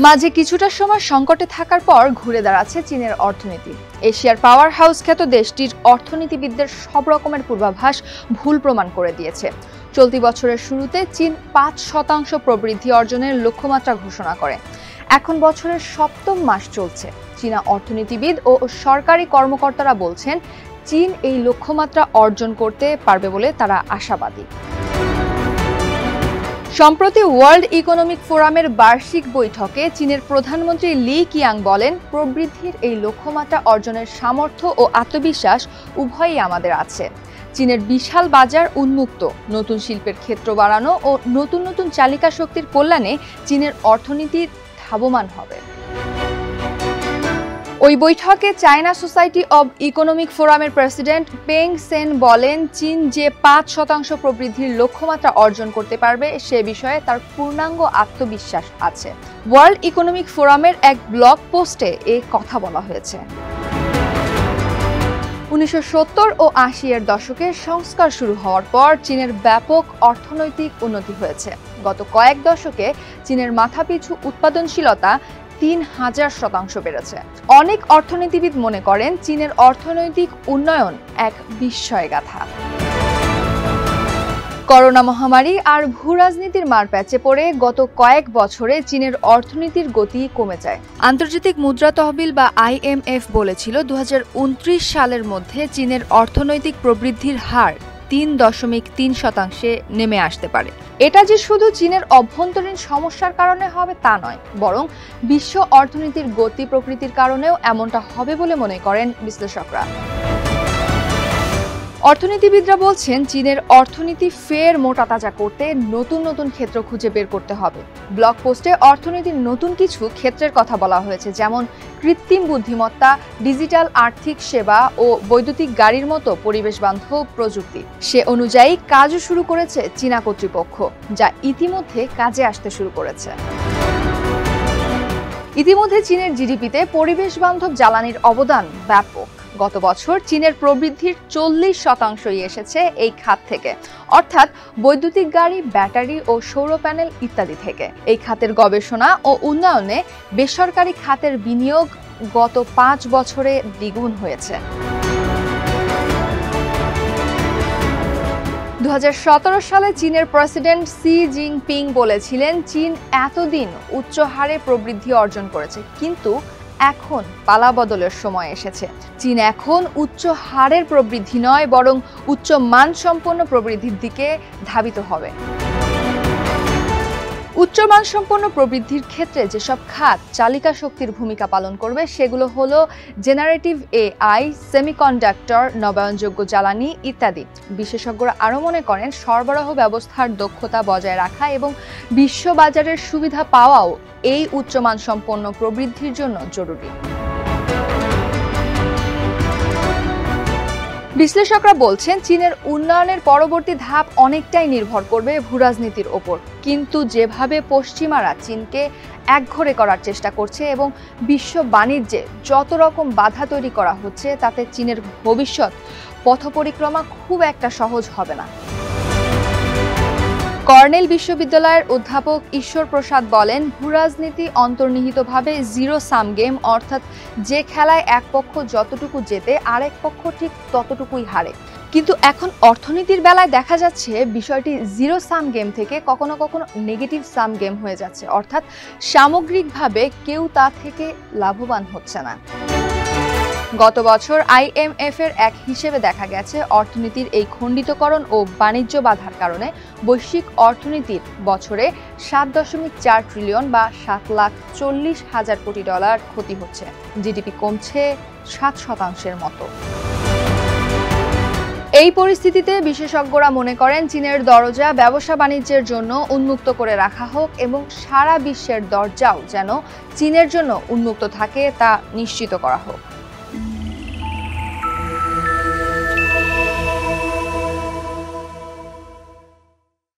মাঝে কিছুটা সময় সংকটে থাকার পর ঘুরে দাঁড়াচ্ছে চীনের অর্থনীতি। এশিয়ার পাওয়ার হাউস খ্যাত দেশটির অর্থনীতিবিদদের সব রকমের পূর্বাভাস ভুল প্রমাণ করে দিয়েছে। চলতি বছরের শুরুতে চীন ৫% প্রবৃদ্ধি অর্জনের লক্ষ্যমাত্রা ঘোষণা করে। এখন বছরের সপ্তম মাস চলছে। চীনা অর্থনীতিবিদ ও সরকারি কর্মকর্তারা বলছেন চীন এই লক্ষ্যমাত্রা অর্জন করতে পারবে বলে তারা আশাবাদী। সম্প্রতি ওয়ার্ল্ড ইকোনমিক ফোরামের বার্ষিক বৈঠকে চীনের প্রধানমন্ত্রী লি কিয়াং বলেন, প্রবৃদ্ধির এই লক্ষ্যমাত্রা অর্জনের সামর্থ্য ও আত্মবিশ্বাস উভয়ই আমাদের আছে। চীনের বিশাল বাজার উন্মুক্ত, নতুন শিল্পের ক্ষেত্র বাড়ানো ও নতুন নতুন চালিকা শক্তির কল্যাণে চীনের অর্থনীতি ধাবমান হবে। ওই বৈঠকে চায়না সোসাইটি অব ইকোনমিক ফোরামের প্রেসিডেন্ট পেং সেন বলেন, চীন যে ৫% প্রবৃদ্ধির লক্ষ্যমাত্রা অর্জন করতে পারবে সে বিষয়ে তার পূর্ণাঙ্গ আত্মবিশ্বাস আছে। ওয়ার্ল্ড ইকোনমিক ফোরামের এক ব্লগ পোস্টে এ কথা বলা হয়েছে। ১৯৭০ ও ৮০ এর দশকে সংস্কার শুরু হওয়ার পর চীনের ব্যাপক অর্থনৈতিক উন্নতি হয়েছে। গত কয়েক দশকে চীনের মাথাপিছু উৎপাদনশীলতা ৩,০০০% বেড়েছে। অনেক অর্থনীতিবিদ মনে করেন চীনের অর্থনৈতিক উন্নয়ন এক বিস্ময়গাথা। করোনা মহামারী আর ভূরাজনীতির মারপ্যাচে পড়ে গত কয়েক বছরে চীনের অর্থনীতির গতি কমে যায়। আন্তর্জাতিক মুদ্রা তহবিল বা IMF বলেছিল ২০২৯ সালের মধ্যে চীনের অর্থনৈতিক প্রবৃদ্ধির হার ৩.৩% নেমে আসতে পারে। এটা যে শুধু চীনের অভ্যন্তরীণ সমস্যার কারণে হবে তা নয়, বরং বিশ্ব অর্থনীতির গতি প্রকৃতির কারণেও এমনটা হবে বলে মনে করেন বিশ্লেষকরা। অর্থনীতিবিদরা বলছেন চীনের অর্থনীতি ফের মোটা তাজা করতে নতুন নতুন ক্ষেত্র খুঁজে বের করতে হবে। ব্লগ পোস্টে অর্থনীতির নতুন কিছু ক্ষেত্রের কথা বলা হয়েছে, যেমন কৃত্রিম বুদ্ধিমত্তা, ডিজিটাল আর্থিক সেবা ও বৈদ্যুতিক গাড়ির মতো পরিবেশ বান্ধব প্রযুক্তি। সে অনুযায়ী কাজও শুরু করেছে চীনা কর্তৃপক্ষ, যা ইতিমধ্যে কাজে আসতে শুরু করেছে। ইতিমধ্যে চীনের জিডিপিতে পরিবেশ বান্ধব জ্বালানির অবদান ব্যাপক। গত বছর চীনের প্রবৃদ্ধির 40%ই এসেছে এই খাত থেকে, অর্থাৎ বৈদ্যুতিক গাড়ি, ব্যাটারি ও সৌর প্যানেল ইত্যাদি থেকে। এই খাতের গবেষণা ও উন্নয়নে বেসরকারি খাতের বিনিয়োগ গত 5 বছরে দ্বিগুণ হয়েছে। ২০১৭ সালে চীনের প্রেসিডেন্ট সি জিনপিং বলেছিলেন, চীন এতদিন উচ্চ হারে প্রবৃদ্ধি অর্জন করেছে, কিন্তু এখন পালাবদলের সময় এসেছে। চীন এখন উচ্চ হারের প্রবৃদ্ধি নয়, বরং উচ্চ মানসম্পন্ন প্রবৃদ্ধির দিকে ধাবিত হবে। উচ্চ মানসম্পন্ন প্রবৃদ্ধির ক্ষেত্রে যেসব খাত চালিকা শক্তির ভূমিকা পালন করবে সেগুলো হলো জেনারেটিভ AI, সেমিকন্ডাক্টর, নবায়নযোগ্য জ্বালানি ইত্যাদি। বিশেষজ্ঞরা আরও মনে করেন সরবরাহ ব্যবস্থার দক্ষতা বজায় রাখা এবং বিশ্ববাজারের সুবিধা পাওয়াও এই উচ্চমানসম্পন্ন প্রবৃদ্ধির জন্য জরুরি। বিশ্লেষকরা বলছেন চীনের উন্নয়নের পরবর্তী ধাপ অনেকটাই নির্ভর করবে ভূরাজনীতির ওপর। কিন্তু যেভাবে পশ্চিমারা চীনকে একঘরে করার চেষ্টা করছে এবং বিশ্ব বাণিজ্যে যত রকম বাধা তৈরি করা হচ্ছে, তাতে চীনের ভবিষ্যৎ পথপরিক্রমা খুব একটা সহজ হবে না। কর্নেল বিশ্ববিদ্যালয়ের অধ্যাপক ঈশ্বর প্রসাদ বলেন, ভূরাজনীতি অন্তর্নিহিতভাবে জিরো সাম গেম, অর্থাৎ যে খেলায় এক পক্ষ যতটুকু জেতে আরেক পক্ষ ঠিক ততটুকুই হারে। কিন্তু এখন অর্থনীতির বেলায় দেখা যাচ্ছে বিষয়টি জিরো সাম গেম থেকে কখনো কখনো নেগেটিভ সাম গেম হয়ে যাচ্ছে, অর্থাৎ সামগ্রিকভাবে কেউ তা থেকে লাভবান হচ্ছে না। গত বছর IMF এর এক হিসেবে দেখা গেছে অর্থনীতির এই খণ্ডিতকরণ ও বাণিজ্য বাধার কারণে বৈশ্বিক অর্থনীতির বছরে 7.4 ট্রিলিয়ন বা $7,40,000 কোটি ক্ষতি হচ্ছে। জিডিপি কমছে 7% মতো। এই পরিস্থিতিতে বিশেষজ্ঞরা মনে করেন চীনের দরজা ব্যবসা বাণিজ্যের জন্য উন্মুক্ত করে রাখা হোক এবং সারা বিশ্বের দরজাও যেন চীনের জন্য উন্মুক্ত থাকে তা নিশ্চিত করা হোক।